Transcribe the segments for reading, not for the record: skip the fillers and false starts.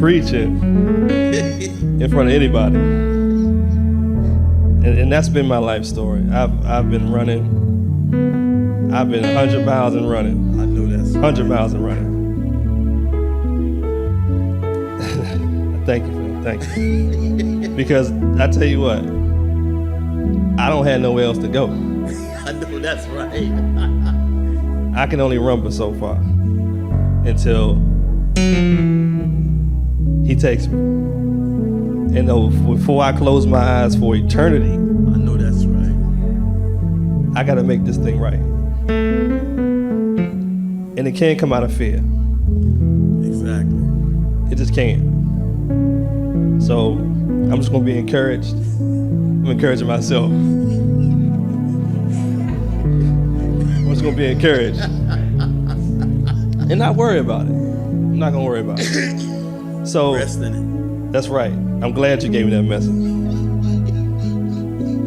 preaching in front of anybody. And that's been my life story. I've been running. I've been 100 miles and running. I know that's 100 miles and running. Thank you, Phil. Thank you. Because I tell you what, I don't have nowhere else to go. I know that's right. I can only run but so far until he takes me. And before I close my eyes for eternity, I know that's right. I gotta make this thing right. And it can't come out of fear. Exactly. It just can't. So I'm just gonna be encouraged. I'm encouraging myself. I'm just gonna be encouraged. And not worry about it. I'm not gonna worry about it. So Rest in it. that's right. I'm glad you gave me that message.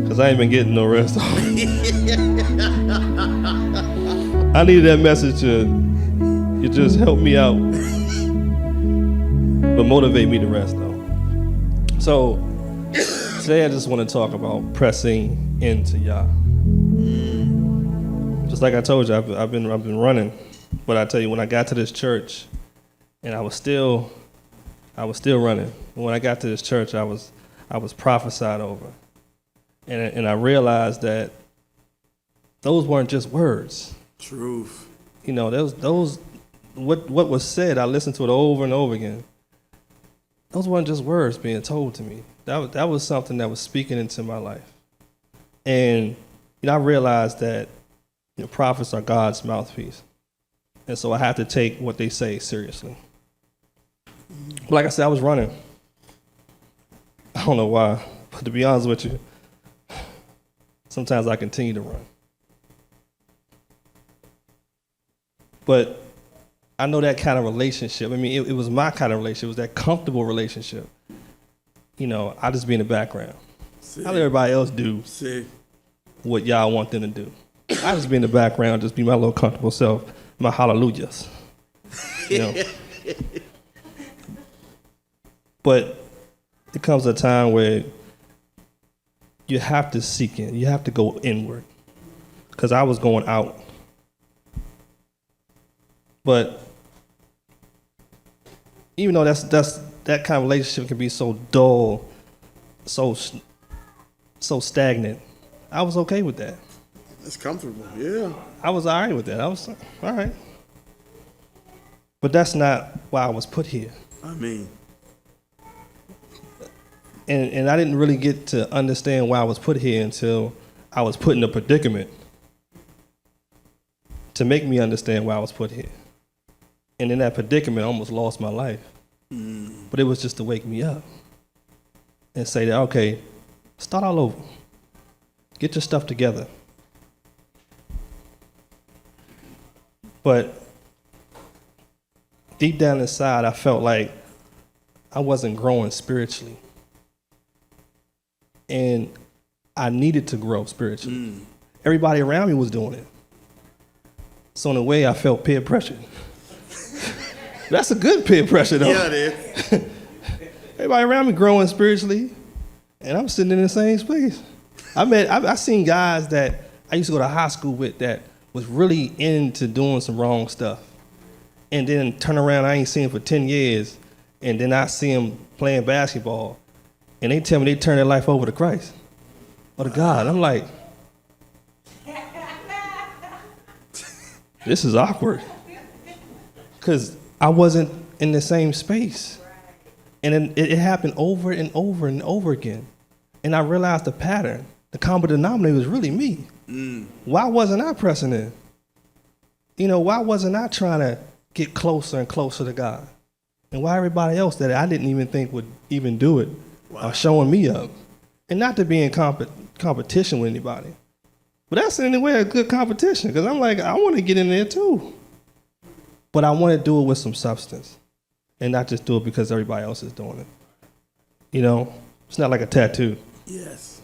Cause I ain't been getting no rest. I needed that message to just help me out, but motivate me to rest though. So today I just want to talk about pressing into Yah. Just like I told you, I've been running, but I tell you, when I got to this church, and I was still running. When I got to this church, I was prophesied over, and I realized that those weren't just words. Truth. You know, those what was said. I listened to it over and over again. Those weren't just words being told to me. That was something that was speaking into my life, and I realized that prophets are God's mouthpiece, and so I have to take what they say seriously. But like I said, I was running. I don't know why, but to be honest with you, sometimes I continue to run. But I know that kind of relationship. I mean, it was my kind of relationship. It was that comfortable relationship. I just be in the background. I let everybody else do what y'all want them to do. I just be in the background, just be my little comfortable self, my hallelujahs. But it comes a time where you have to seek in. You have to go inward. Because I was going out. But even though that kind of relationship can be so dull, so stagnant, I was okay with that. It's comfortable, yeah. I was all right with that. I was all right. But that's not why I was put here. I mean. And I didn't really get to understand why I was put here until I was put in a predicament to make me understand why I was put here. And in that predicament, I almost lost my life. But it was just to wake me up and say that, okay, start all over. Get your stuff together. But deep down inside, I felt like I wasn't growing spiritually. And I needed to grow spiritually. Everybody around me was doing it. So in a way, I felt peer pressure. That's a good peer pressure, though. Yeah, it is. Everybody around me growing spiritually, and I'm sitting in the same space. I seen guys that I used to go to high school with that was really into doing some wrong stuff. And then turn around, I ain't seen him for 10 years, and then I see him playing basketball, and they tell me they turn their life over to Christ or to God. I'm like, this is awkward. Because I wasn't in the same space. And then it happened over and over and over again. And I realized the pattern. The common denominator was really me. Why wasn't I pressing in? Why wasn't I trying to get closer and closer to God? And why everybody else that I didn't even think would even do it are showing me up? And not to be in competition with anybody. But that's in a way a good competition, because I'm like, I want to get in there too. But I want to do it with some substance and not just do it because everybody else is doing it. It's not like a tattoo. Yes.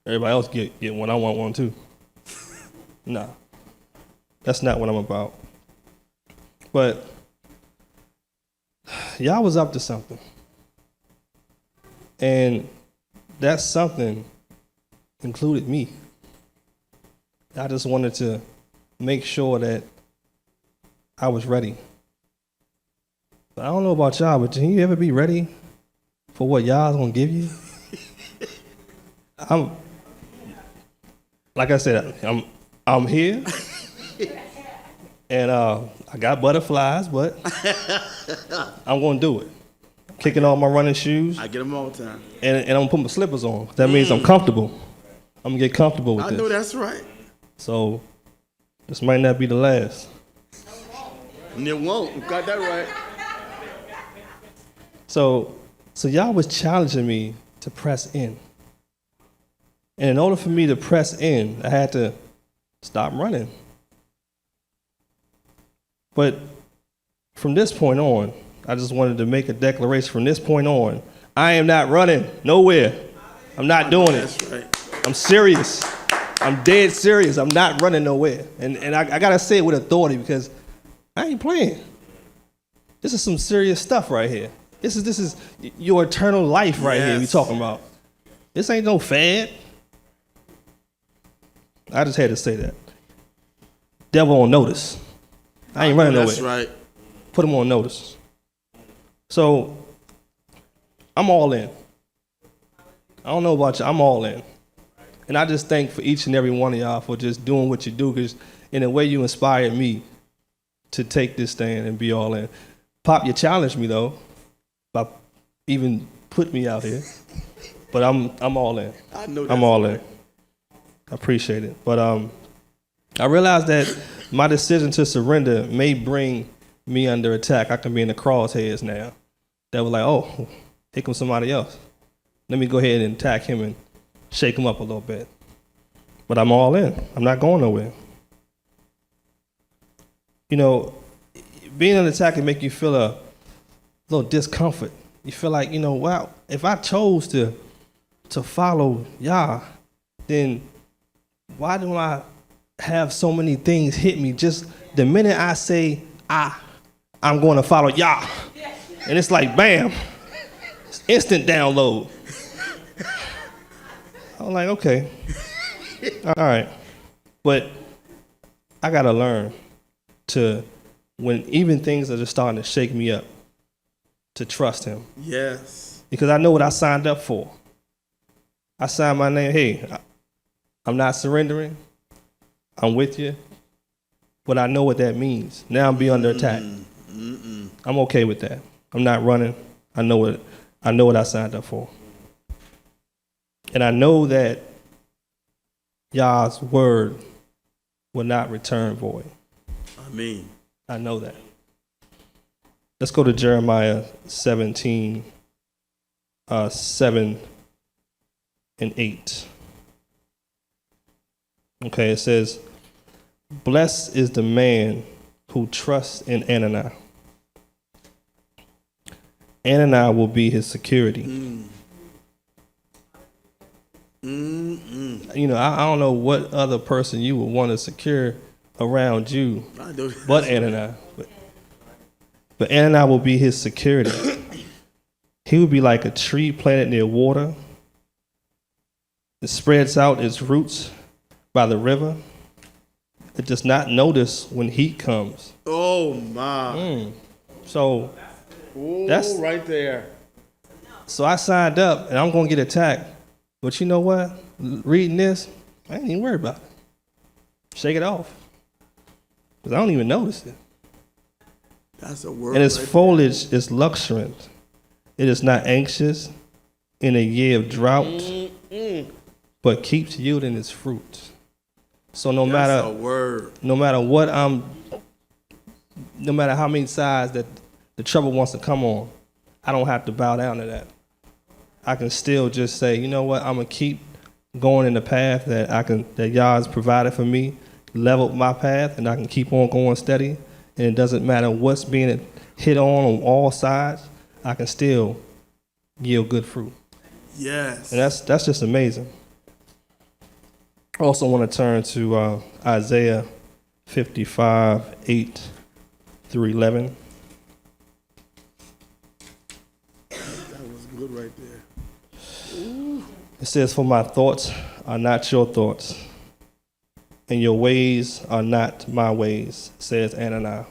Everybody else get one, I want one too. No, that's not what I'm about. But y'all was up to something. And that something included me. I just wanted to make sure that I was ready. But I don't know about y'all, but can you ever be ready for what y'all's gonna give you? Like I said, I'm here, and I got butterflies, but I'm gonna do it. Kicking off my running shoes, I get them all the time. and I'm gonna put my slippers on. That means I'm comfortable. I'm gonna get comfortable with I this. know that's right. So this might not be the last. And it won't. You got that right. So y'all was challenging me to press in. And in order for me to press in, I had to stop running. But from this point on, I just wanted to make a declaration from this point on, I am not running nowhere. I'm not doing it. That's right. I'm serious. I'm dead serious. I'm not running nowhere. And I gotta say it with authority because I ain't playing. This is some serious stuff right here. This is your eternal life right here we talking about. This ain't no fad. I just had to say that. Devil on notice. I ain't running nowhere. That's right. Put him on notice. So I'm all in. I don't know about you. I'm all in. And I just thank for each and every one of y'all for just doing what you do, because in a way you inspired me to take this stand and be all in. Pop, you challenged me though, by even put me out here. But I'm all in. I know I'm all in. I appreciate it. But I realized that my decision to surrender may bring me under attack. I can be in the crosshairs now. That was like, oh, here comes somebody else. Let me go ahead and attack him and shake him up a little bit. But I'm all in. I'm not going nowhere. You know, being under attack can make you feel a little discomfort. You feel like, you know, wow, if I chose to follow Yah, then why do I have so many things hit me just the minute I say I'm going to follow Yah? And it's like, bam, it's instant download. I'm like, okay, all right. But I got to learn to, when even things are just starting to shake me up, to trust him. Yes. Because I know what I signed up for. I signed my name, hey, I'm not surrendering. I'm with you. But I know what that means. Now I'm being under attack. I'm okay with that. I'm not running. I know what I signed up for. And I know that Yah's word will not return void. Amen. I know that. Let's go to Jeremiah 17, 7 and 8. Okay, it says, blessed is the man who trusts in Anani. Anani will be his security. You know, I don't know what other person you would want to secure around you but Anani. But Anani will be his security. He will be like a tree planted near water. It spreads out its roots by the river. It does not notice when heat comes. Oh, my. So that's right there. So I signed up, and I'm going to get attacked. But you know what? Reading this, I ain't even worried about it. Shake it off. Because I don't even notice it. That's a word. And its foliage is luxuriant. It is not anxious in a year of drought, but keeps yielding its fruit. So no matter what no matter how many sides that the trouble wants to come on, I don't have to bow down to that. I can still just say, you know what, I'm gonna keep going in the path that Yah has provided for me, leveled my path, and I can keep on going steady. And it doesn't matter what's being hit on all sides, I can still yield good fruit. Yes. And that's just amazing. I also want to turn to Isaiah 55, 8 through 11. It says, "For my thoughts are not your thoughts, and your ways are not my ways," says Ananiah.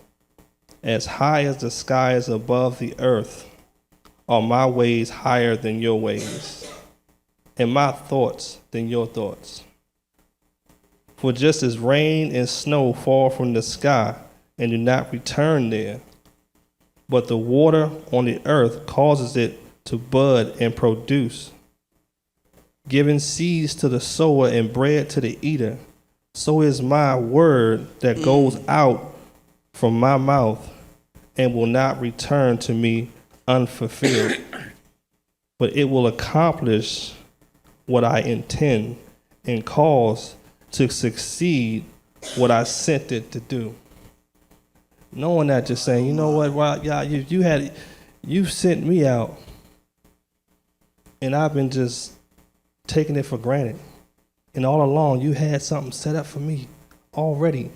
"As high as the sky is above the earth, are my ways higher than your ways, and my thoughts than your thoughts. For just as rain and snow fall from the sky and do not return there, but the water on the earth causes it to bud and produce, giving seeds to the sower and bread to the eater, so is my word that goes out from my mouth and will not return to me unfulfilled, but it will accomplish what I intend and cause to succeed what I sent it to do." Knowing that, just saying, you know what, well, yeah, you sent me out, and I've been just taking it for granted. And all along, you had something set up for me already.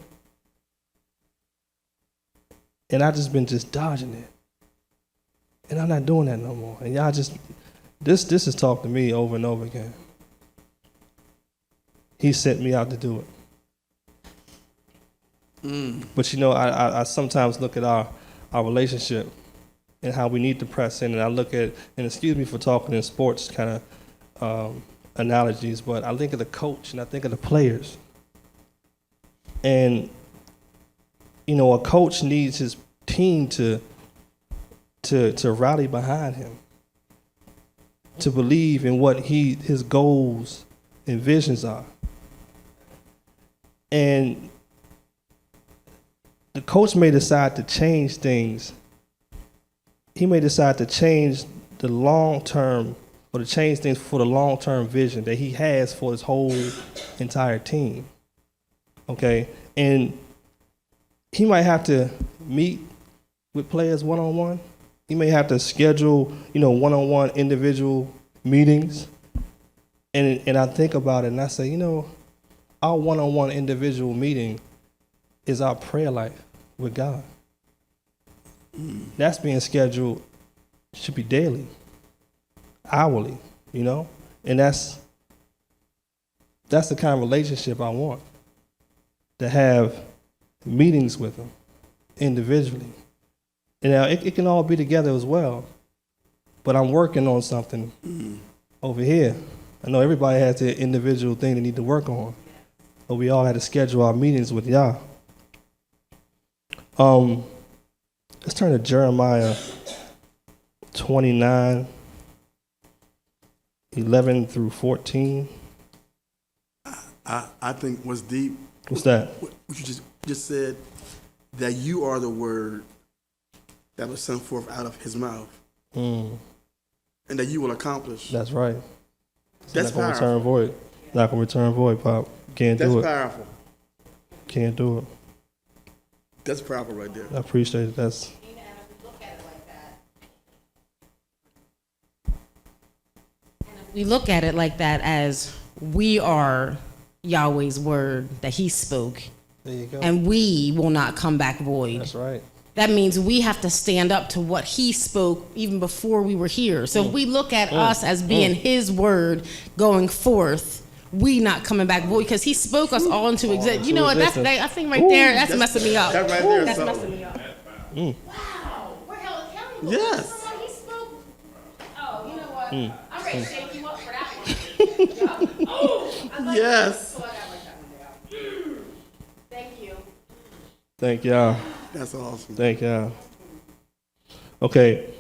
And I just been just dodging it. And I'm not doing that no more. And y'all just, this has talked to me over and over again. He sent me out to do it. But you know, I sometimes look at our relationship and how we need to press in. And I look at, and excuse me for talking in sports kind of analogies, but I think of the coach and I think of the players. And, you know, a coach needs his team to rally behind him, to believe in what his goals and visions are. And the coach may decide to change things. He may decide to change the long term, or to change things for the long term vision that he has for his whole entire team. Okay? And he might have to meet with players one-on-one. He may have to schedule, you know, one-on-one individual meetings. And I think about it and I say, you know, our one-on-one individual meeting is our prayer life with God. That's being scheduled, should be daily, hourly, you know? And that's the kind of relationship I want, to have meetings with him individually. And now it can all be together as well, but I'm working on something over here. I know everybody has their individual thing they need to work on, but we all had to schedule our meetings with y'all. Let's turn to Jeremiah 29, 11 through 14. I think what's deep. What's that? What you just said, that you are the word that was sent forth out of his mouth, and that you will accomplish. That's right. It's That's not gonna powerful. return void. Not gonna return void, Pop. Can't do it. That's powerful. Can't do it. That's powerful right there. I appreciate it. That's We look at it like that as we are Yahweh's word that he spoke, there you go. and we will not come back void. That's right. That means we have to stand up to what he spoke even before we were here. So if we look at us as being his word going forth, we not coming back void, because he spoke us all into existence. You know what? That's I think right there. That's messing me up. That right there is That's something. messing me up. Wow, we're held accountable. Yes. Someone he spoke. Oh, you know what? I'm ready to shake you up for that one. Yeah. Oh, I like Yes. that. So I gotta write that one down. Thank you. Thank y'all. That's awesome. Thank y'all. Okay.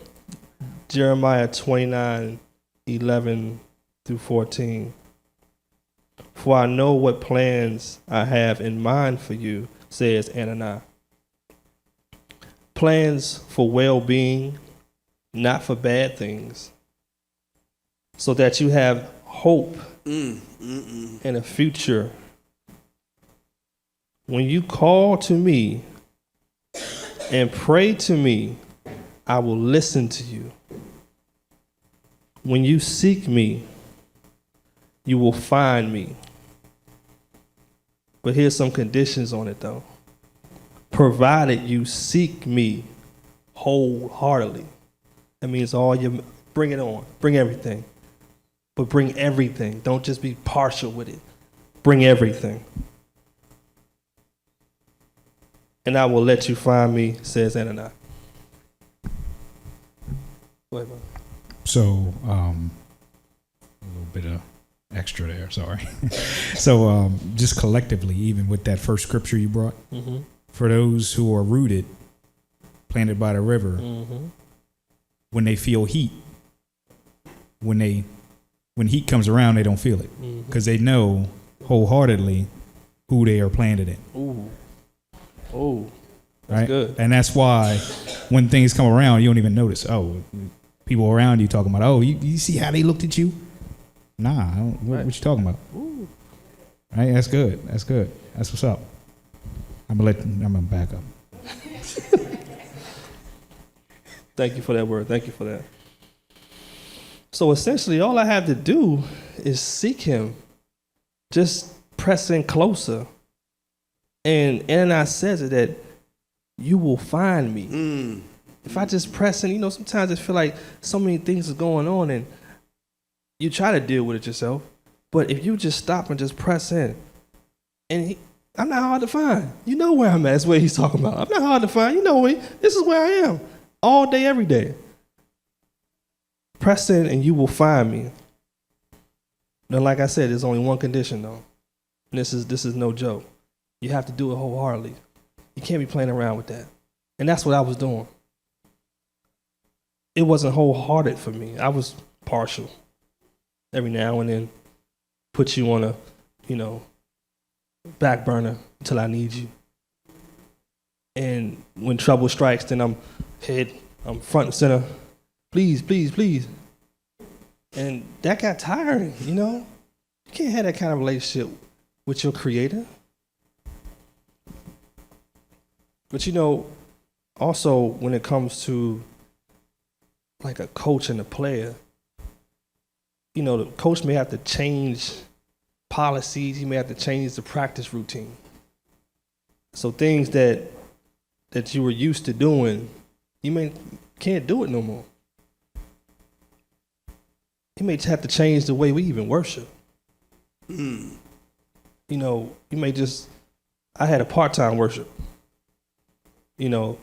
Jeremiah 29, 11 through 14. For I know what plans I have in mind for you, says Ananiah. Plans for well-being, not for bad things, so that you have hope and a future. When you call to me and pray to me, I will listen to you. When you seek me, you will find me. But here's some conditions on it, though. Provided you seek me wholeheartedly. That means all you bring it on, bring everything. but bring everything. Don't just be partial with it. Bring everything. And I will let you find me, says Ananias. Go ahead, man. So, a little bit of extra there, sorry. So, just collectively, even with that first scripture you brought, for those who are rooted, planted by the river, when they feel heat, when heat comes around, they don't feel it because they know wholeheartedly who they are planted in. Ooh. Oh, that's right? good. And that's why when things come around, you don't even notice. Oh, people around you talking about, oh, you see how they looked at you? Nah, what you talking about? Ooh. Right? That's good. That's good. That's what's up. I'm gonna back up. Thank you for that word. Thank you for that. So essentially, all I have to do is seek him. Just press in closer. And Ananias says it that you will find me. If I just press in, sometimes I feel like so many things is going on and you try to deal with it yourself. But if you just stop and just press in, and I'm not hard to find. You know where I'm at. That's what he's talking about. I'm not hard to find. You know me. This is where I am. All day, every day. Press in and you will find me. Now, like I said, there's only one condition though. And this is no joke. You have to do it wholeheartedly. You can't be playing around with that. And that's what I was doing. It wasn't wholehearted for me. I was partial. Every now and then, put you on a, back burner until I need you. And when trouble strikes, then I'm front and center. Please, please, please. And that got tiring, You can't have that kind of relationship with your creator. But also when it comes to like a coach and a player, the coach may have to change policies, he may have to change the practice routine. So things that you were used to doing, you can't do it no more. You may have to change the way we even worship. You may I had a part-time worship. And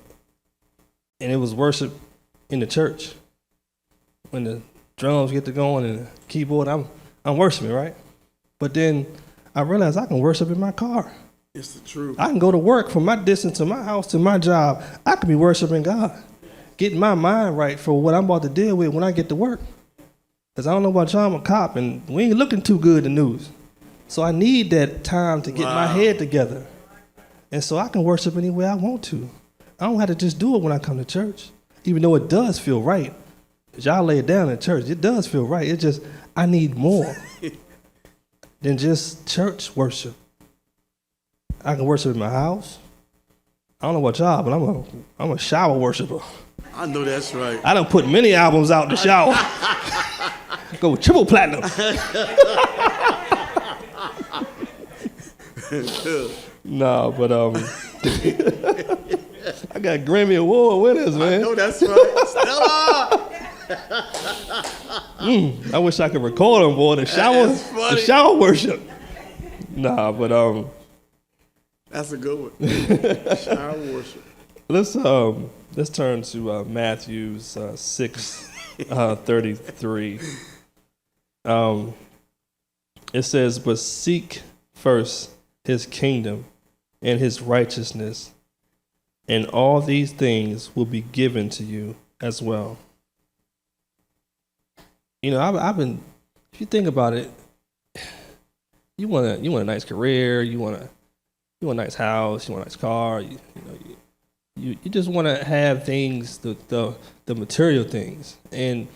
it was worship in the church. When the drums get to going and the keyboard, I'm worshiping, right? But then I realized I can worship in my car. It's the truth. I can go to work from my distance to my house to my job. I can be worshiping God, getting my mind right for what I'm about to deal with when I get to work. Because I don't know about y'all, I'm a cop, and we ain't looking too good in the news. So I need that time to get my head together. And so I can worship any way I want to. I don't have to just do it when I come to church, even though it does feel right. Because y'all lay it down in church. It does feel right. It just, I need more than just church worship. I can worship in my house. I don't know about y'all, but I'm a shower worshiper. I know that's right. I done put many albums out in the shower. Go with triple platinum. Nah, but I got Grammy Award winners, man. I know that's right. Stella! I wish I could record them, boy. The shower worship. Nah, but that's a good one. Shower worship. Let's turn to Matthew 6:33. It says, "But seek first his kingdom and his righteousness, and all these things will be given to you as well." I've been. If you think about it, you want a nice career, you want a nice house, you want a nice car, you just want to have things, the material things. And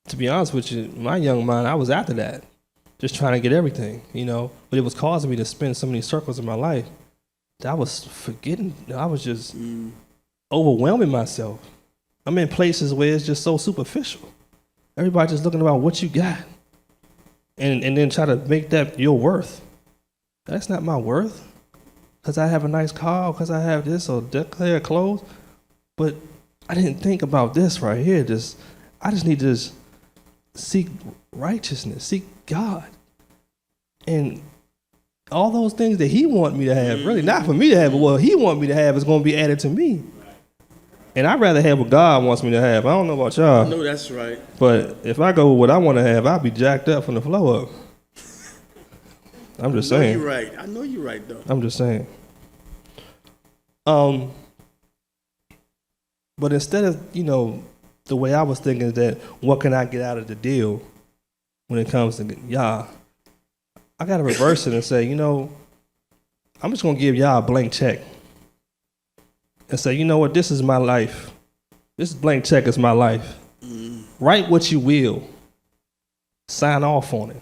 to be honest with you, my young mind, I was after that, just trying to get everything, But it was causing me to spin so many circles in my life that I was forgetting. I was just overwhelming myself. I'm in places where it's just so superficial. Everybody just looking about what you got, and then try to make that your worth. That's not my worth. Because I have a nice car, because I have this or that clear clothes. But I didn't think about this right here. I just need to seek righteousness, seek God. And all those things that he want me to have, really not for me to have, but what he want me to have is going to be added to me. And I'd rather have what God wants me to have. I don't know about y'all. No, that's right. But if I go with what I want to have, I'll be jacked up from the floor up. I'm just I know saying. you're right. I know you're right, though. I'm just saying. But instead of, the way I was thinking is that what can I get out of the deal when it comes to Yah, I got to reverse it and say, I'm just going to give Yah a blank check and say, you know what, this is my life. This blank check is my life. Write what you will. Sign off on it.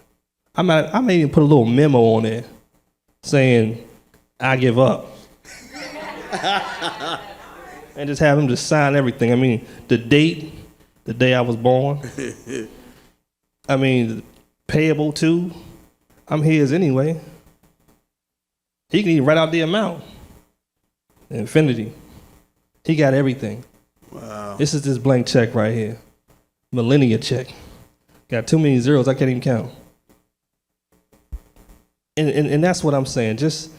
I may even put a little memo on it saying, I give up. And just have him just sign everything. I mean, the date, the day I was born. I mean, payable to. I'm his anyway. He can even write out the amount. Infinity. He got everything. Wow. This is this blank check right here. Millennia check. Got too many zeros, I can't even count. And that's what I'm saying. Just,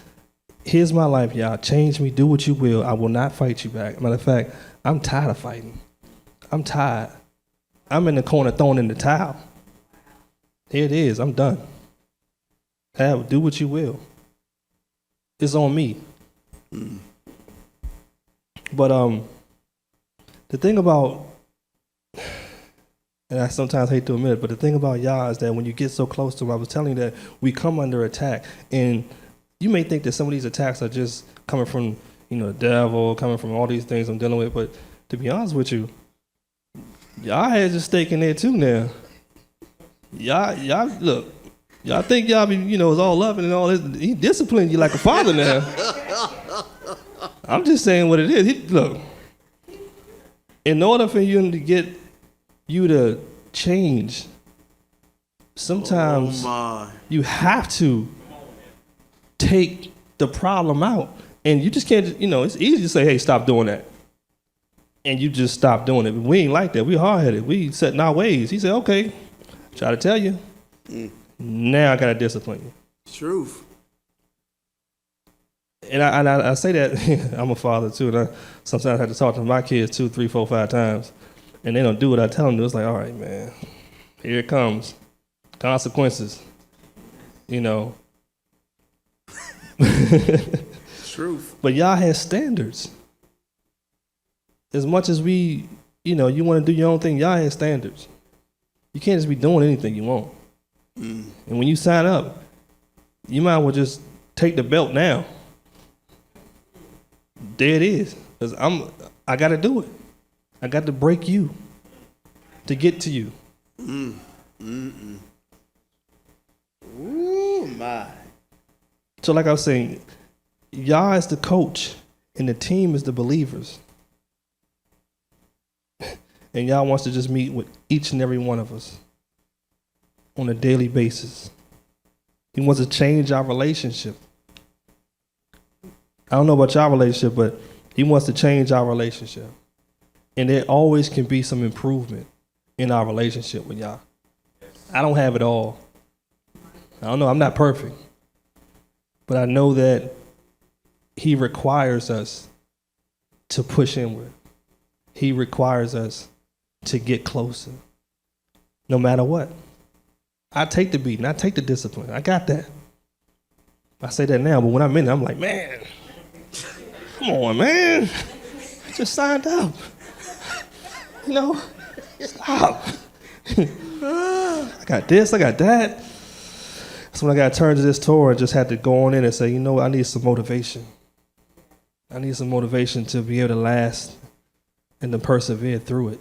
here's my life, y'all. Change me, do what you will. I will not fight you back. Matter of fact, I'm tired of fighting. I'm tired. I'm in the corner throwing in the towel. Here it is, I'm done. Do what you will. It's on me. But the thing about, and I sometimes hate to admit it, but the thing about Yah is that when you get so close to him, I was telling you that we come under attack. And you may think that some of these attacks are just coming from, the devil, coming from all these things I'm dealing with. But to be honest with you, Yah has a stake in there too now. Y'all, look, y'all think y'all be, is all loving and all this. He disciplined you like a father now. I'm just saying what it is. Look, in order for you to get you to change, sometimes you have to take the problem out. And you just can't, it's easy to say, hey, stop doing that. And you just stop doing it. But we ain't like that. We hard-headed. We set in our ways. He said, okay, try to tell you. Now I got to discipline you. Truth. And I say that, I'm a father too, and I sometimes have to talk to my kids 2, 3, 4, 5 times. And they don't do what I tell them to do. It's like, all right, man, here it comes. Consequences. Truth. But Yah has standards. As much as we, you want to do your own thing, Yah has standards. You can't just be doing anything you want. And when you sign up, you might as well just take the belt now. There it is. Because I got to do it. I got to break you to get to you. Ooh, my. So like I was saying, Yah is the coach and the team is the believers. And Yah wants to just meet with each and every one of us on a daily basis. He wants to change our relationship. I don't know about your relationship, but he wants to change our relationship. And there always can be some improvement in our relationship with Yah. I don't have it all. I don't know, I'm not perfect. But I know that he requires us to push inward. He requires us to get closer, no matter what. I take the beating. I take the discipline. I got that. I say that now, but when I'm in it, I'm like, man, come on, man. I just signed up. Stop. I got this, I got that. So when I got turned to this tour, I just had to go on in and say, I need some motivation. I need some motivation to be able to last and to persevere through it.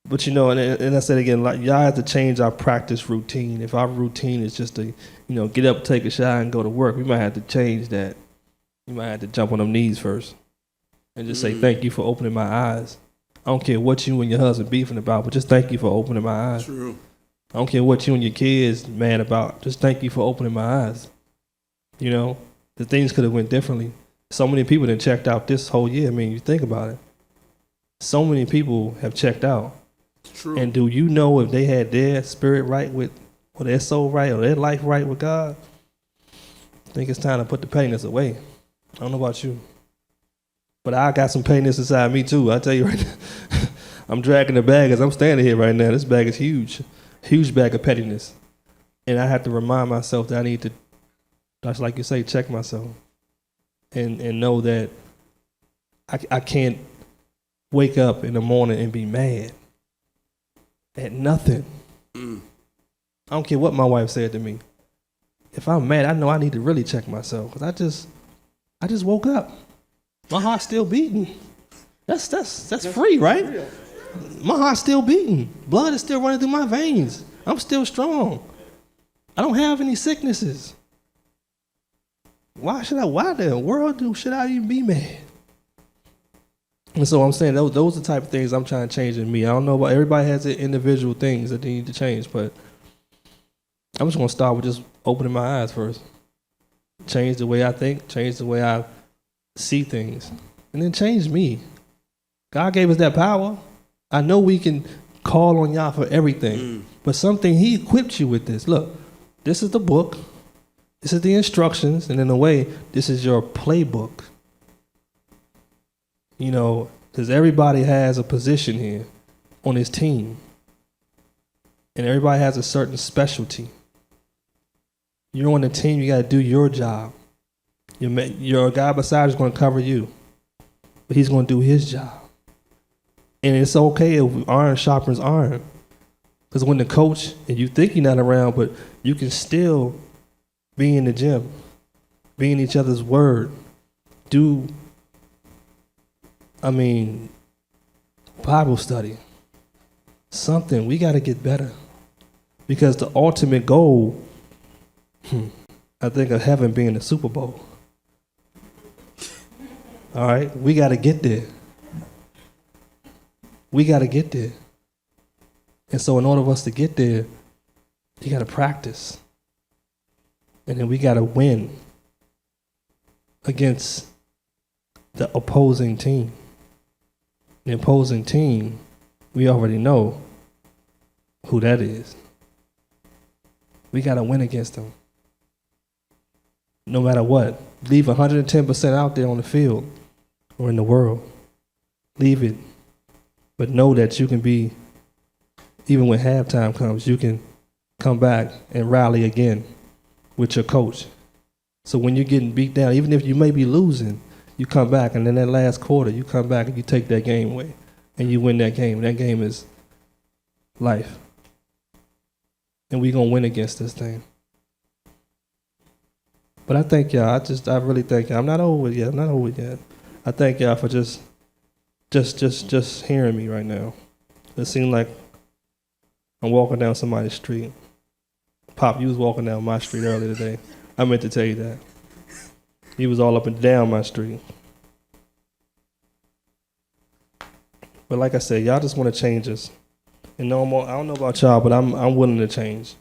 But and I said again, like, y'all have to change our practice routine. If our routine is just to, get up, take a shower, and go to work, we might have to change that. You might have to jump on them knees first and just say, thank you for opening my eyes. I don't care what you and your husband beefing about, but just thank you for opening my eyes. True. I don't care what you and your kids mad about. Just thank you for opening my eyes. The things could have went differently. So many people that checked out this whole year. I mean, you think about it. So many people have checked out. True. And do you know if they had their spirit right with, or their soul right, or their life right with God? I think it's time to put the pettiness away. I don't know about you, but I got some pettiness inside me too. I tell you right now, I'm dragging the bag as I'm standing here right now. This bag is huge, huge bag of pettiness, and I have to remind myself that I need to, just like you say, check myself, and know that I can't wake up in the morning and be mad at nothing. I don't care what my wife said to me. If I'm mad, I know I need to really check myself, because I just woke up. My heart's still beating. That's free, right? My heart's still beating. Blood is still running through my veins. I'm still strong. I don't have any sicknesses. Why in the world should I even be mad? And so I'm saying those are the type of things I'm trying to change in me. I don't know about, everybody has their individual things that they need to change, but I'm just gonna start with just opening my eyes first. Change the way I think, change the way I see things, and then change me. God gave us that power. I know we can call on y'all for everything, but something He equipped you with this. Look, this is the book, this is the instructions, and in a way, this is your playbook. You know, because everybody has a position here on His team, and everybody has a certain specialty. You're on the team, you got to do your job. Your guy beside you is going to cover you, but he's going to do his job. And it's okay if iron sharpens iron. Because when the coach, and you think you're not around, but you can still be in the gym, be in each other's word, Bible study. Something. We got to get better. Because the ultimate goal, I think, of heaven being the Super Bowl. All right? We got to get there. We got to get there. And so in order for us to get there, you got to practice. And then we got to win against the opposing team. The opposing team, we already know who that is. We got to win against them. No matter what. Leave 110% out there on the field or in the world. Leave it. But know that you can be, even when halftime comes, you can come back and rally again with your coach. So when you're getting beat down, even if you may be losing, you come back, and then that last quarter, you come back and you take that game away, and you win that game. That game is life. And we're going to win against this thing. But I thank y'all. I really thank y'all. I'm not over it yet. I thank y'all for just hearing me right now. It seems like I'm walking down somebody's street. Pop, you was walking down my street earlier today. I meant to tell you that. He was all up and down my street. But like I said, y'all just want to change us. And no more, I don't know about y'all, but I'm willing to change.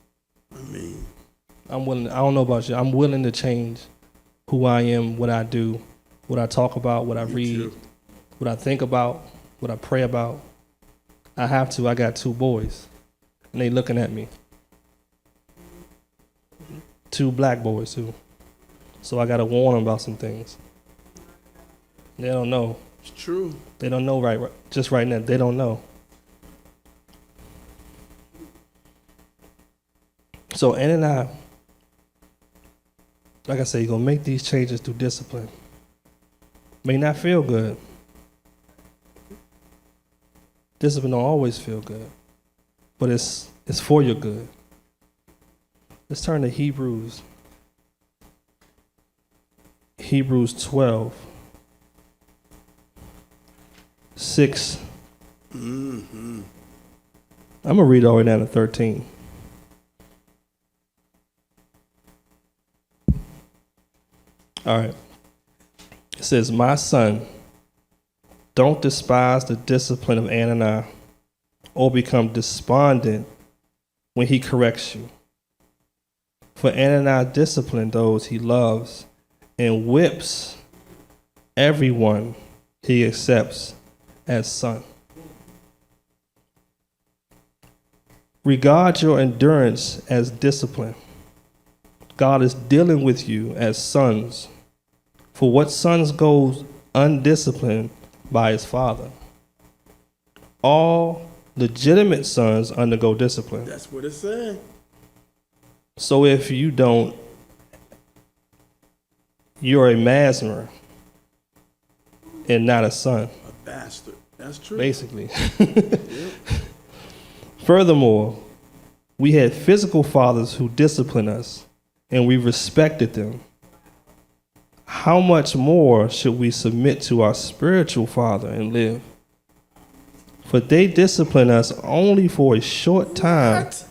I'm willing. I don't know about you. I'm willing to change who I am, what I do, what I talk about, what I read, what I think about, what I pray about. I have to. I got 2 boys, and they looking at me. 2 black boys too. So I got to warn them about some things. They don't know. It's true. They don't know right just right now. They don't know. So Ann and I, like I said, you're going to make these changes through discipline. May not feel good. Discipline don't always feel good. But it's for your good. Let's turn to Hebrews 12, 6. I'm going to read all the way down to 13. All right. It says, "My son, don't despise the discipline of Anani or become despondent when he corrects you. For Anani disciplines those he loves and whips everyone he accepts as son." Regard your endurance as discipline. God is dealing with you as sons. For what sons goes undisciplined by his father? All legitimate sons undergo discipline. That's what it said. So if you don't, you're a masmer and not a son, A bastard. That's true. basically. Furthermore, we had physical fathers who disciplined us, and we respected them. How much more should we submit to our spiritual father and live? For they discipline us only for a short time What?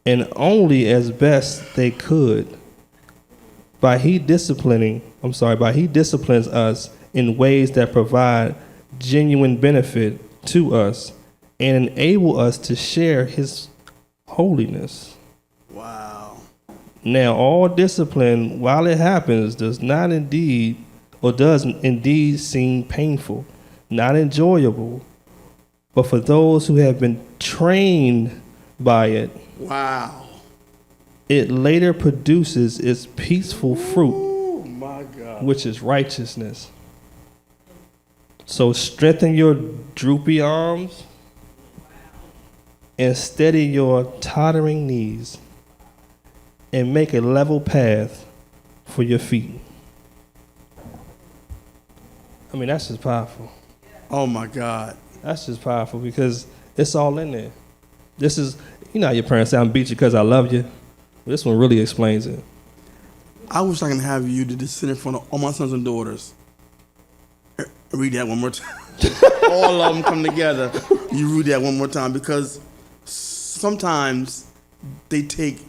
and only as best they could. By he disciplines us in ways that provide genuine benefit to us and enable us to share his holiness. Wow. Now, all discipline, while it happens, does indeed seem painful, not enjoyable, but for those who have been trained by it, Wow. it later produces its peaceful fruit, Oh my God. which is righteousness. So strengthen your droopy arms and steady your tottering knees and make a level path for your feet. I mean, that's just powerful. Oh my God. That's just powerful because it's all in there. This is, you know how your parents say, I'm beat you because I love you. This one really explains it. I wish I can have you to just sit in front of all my sons and daughters. Read that one more time. All of them come together. You read that one more time because sometimes they take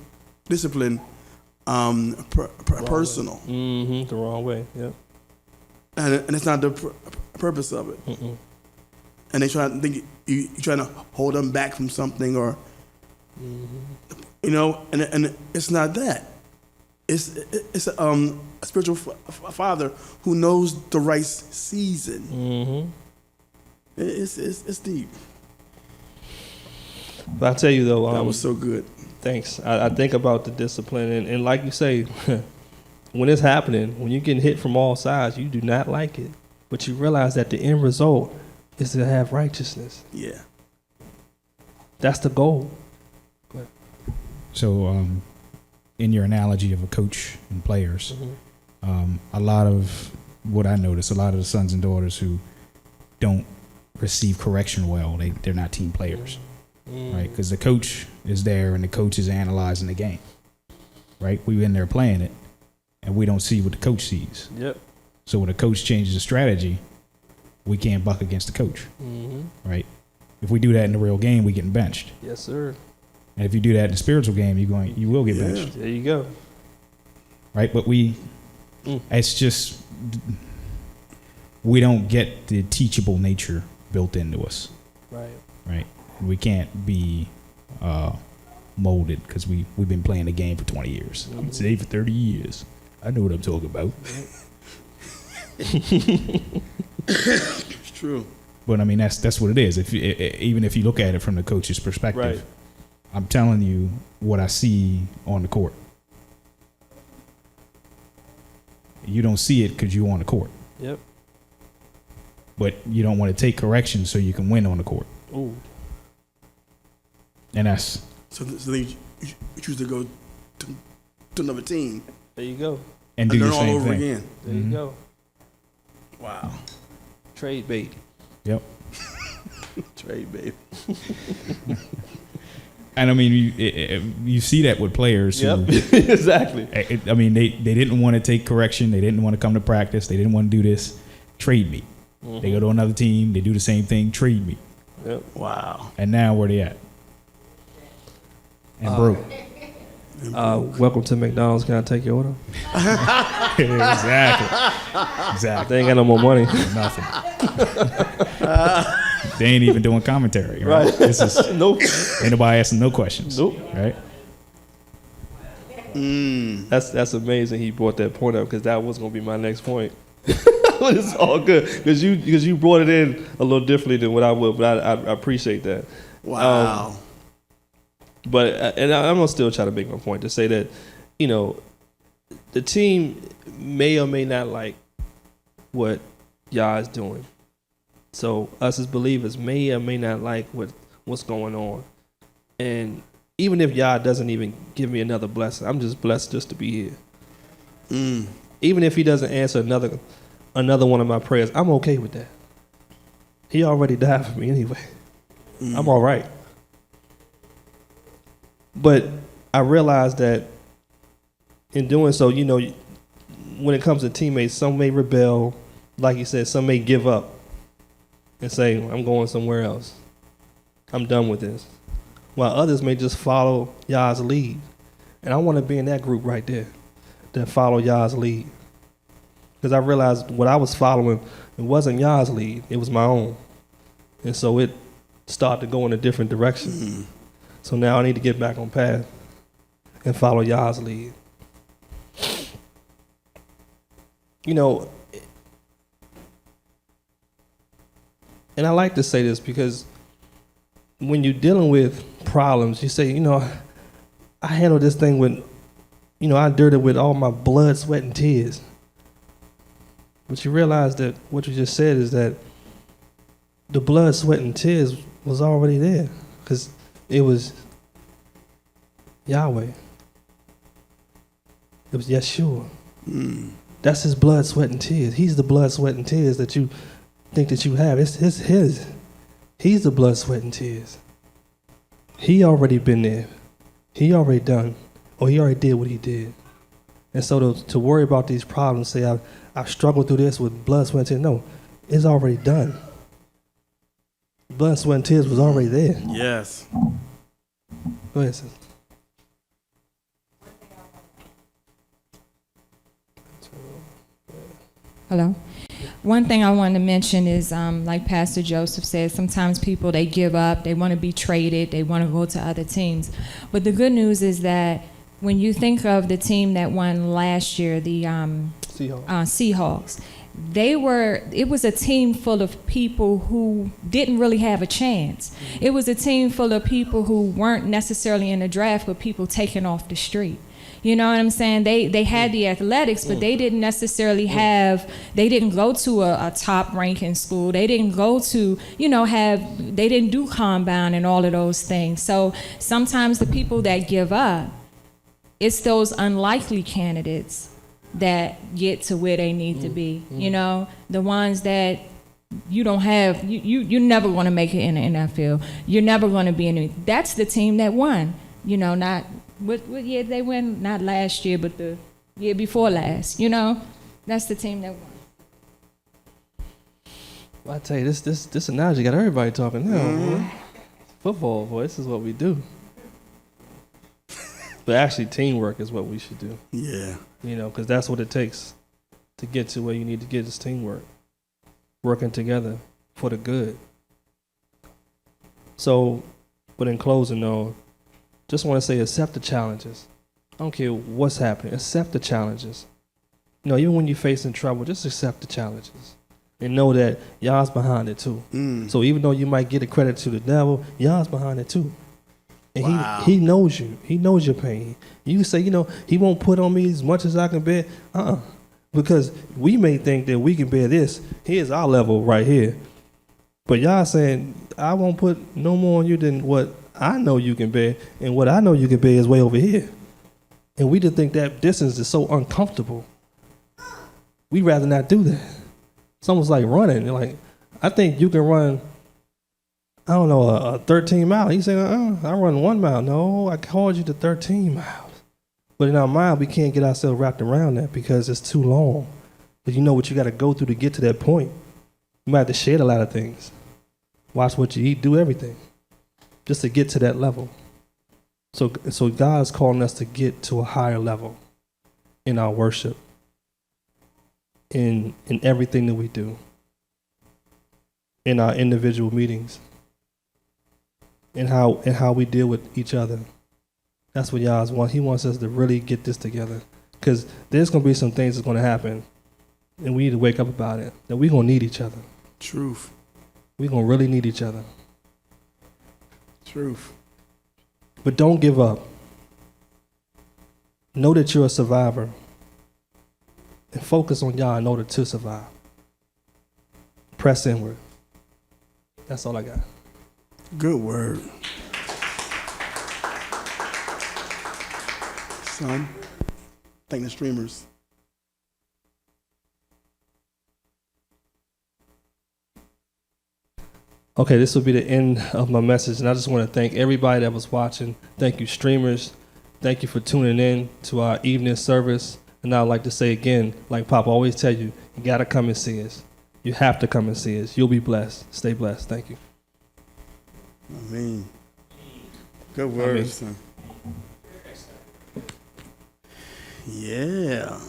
discipline personal, Mm-hmm. The wrong way. Yep. and it's not the purpose of it. Mm-mm. And they try to think you trying to hold them back from something, or you know, and it's not that. It's a spiritual father who knows the right season. Mm-hmm. It's deep. But I tell you though, That was so good. thanks. I think about the discipline, and like you say, when it's happening, when you're getting hit from all sides, you do not like it, but you realize that the end result is to have righteousness. Yeah. That's the goal. So, in your analogy of a coach and players, a lot of what I notice, a lot of the sons and daughters who don't receive correction well, they're not team players, right? Because the coach is there and the coach is analyzing the game, right? We're in there playing it, and we don't see what the coach sees. Yep. So when the coach changes the strategy, we can't buck against the coach, right? If we do that in the real game, we getting benched. Yes, sir. And if you do that in the spiritual game, you will get Yeah. benched, There you go. right? But it's just, we don't get the teachable nature built into us, Right. right? We can't be molded because we've been playing the game for 20 years. I've been saved for 30 years. I know what I'm talking about. It's true. But I mean, that's what it is. Even if you look at it from the coach's perspective, Right. I'm telling you what I see on the court. You don't see it because you're on the court, Yep. but you don't want to take correction so you can win on the court. Ooh. And that's So then you choose to go to another team There you go. and and do learn the all same over thing. again. There you go. Wow. Trade bait. Yep. Trade, baby. And I mean, you see that with players who, Yep. Exactly. I mean, they didn't want to take correction. They didn't want to come to practice. They didn't want to do this. Trade me. They go to another team. They do the same thing. Trade me. Yep. Wow. And now where they at? And broke. Welcome to McDonald's. Can I take your order? Exactly. They ain't got no more money. Nothing. They ain't even doing commentary. Right. This is Nope. ain't nobody asking no questions. Nope. Right. That's amazing. He brought that point up because that was gonna be my next point. But it's all good because you brought it in a little differently than what I would. But I appreciate that. Wow. But and I'm gonna still try to make my point to say that, you know, the team may or may not like what y'all is doing. So us as believers may or may not like what's going on. And even if Yah doesn't even give me another blessing, I'm just blessed just to be here. Even if he doesn't answer another one of my prayers, I'm okay with that. He already died for me anyway. I'm all right. But I realized that in doing so, you know, when it comes to teammates, some may rebel, like you said, some may give up and say, I'm going somewhere else. I'm done with this. While others may just follow Yah's lead. And I want to be in that group right there that follow Yah's lead. Because I realized what I was following, it wasn't Yah's lead, it was my own. And so it started to go in a different direction. So now I need to get back on path and follow Yah's lead. You know, and I like to say this because when you're dealing with problems, you say, you know, I handled this thing with, you know, I endured it with all my blood, sweat, and tears. But you realize that what you just said is that the blood, sweat, and tears was already there because it was Yahweh. It was Yeshua. That's his blood, sweat, and tears. He's the blood, sweat, and tears that you think that you have. It's his. He's the blood, sweat, and tears. He already been there. He already done, or he already did what he did. And so to worry about these problems, say I've struggled through this with blood, sweat, and tears. No, it's already done. Blood, sweat, and tears was already there. Yes. Go ahead, sis. Hello. One thing I wanted to mention is, like Pastor Joseph said, sometimes people, they give up, they want to be traded, they want to go to other teams. But the good news is that when you think of the team that won last year, the Seahawks, it was a team full of people who didn't really have a chance. It was a team full of people who weren't necessarily in the draft, but people taken off the street. You know what I'm saying? They had the athletics, but they didn't necessarily they didn't go to a top ranking school. They didn't go to, they didn't do combine and all of those things. So sometimes the people that give up, it's those unlikely candidates that get to where they need to be. You know, the ones that you don't have, you're never going to make it in the NFL. You're never going to be in it. That's the team that won, not. What year did they win? Not last year, but the year before last. That's the team that won. Well, I tell you, this analogy got everybody talking now. Boy. Football, boy, this is what we do. But actually, teamwork is what we should do. Yeah. Because that's what it takes to get to where you need to get is teamwork. Working together for the good. So, but in closing, though, just want to say accept the challenges. I don't care what's happening. Accept the challenges. Even when you're facing trouble, just accept the challenges. And know that Yah's behind it too. So even though you might get a credit to the devil, Yah's behind it too. And he knows you. He knows your pain. You say, he won't put on me as much as I can bear. Because we may think that we can bear this. Here's our level right here. But Yah saying, I won't put no more on you than what I know you can bear, and what I know you can bear is way over here. And we just think that distance is so uncomfortable. We'd rather not do that. It's almost like running. Like, I think you can run, I don't know, a 13 mile. He said, I run 1 mile. No, I called you to 13 miles. But in our mind, we can't get ourselves wrapped around that because it's too long. But you know what you got to go through to get to that point. You might have to shed a lot of things. Watch what you eat, do everything. Just to get to that level. So God is calling us to get to a higher level in our worship, in everything that we do, in our individual meetings, and how we deal with each other. That's what Yah's wants. He wants us to really get this together. Because there's going to be some things that's going to happen, and we need to wake up about it, that we're going to need each other. Truth. We're going to really need each other. Truth. But don't give up. Know that you're a survivor. And focus on God in order to survive. Press inward. That's all I got. Good word. Son, thank the streamers. Okay, this will be the end of my message, and I just want to thank everybody that was watching. Thank you, streamers. Thank you for tuning in to our evening service. And I'd like to say again, like Papa always tell you, you got to come and see us. You have to come and see us. You'll be blessed. Stay blessed. Thank you. I mean, good word, son. Yeah.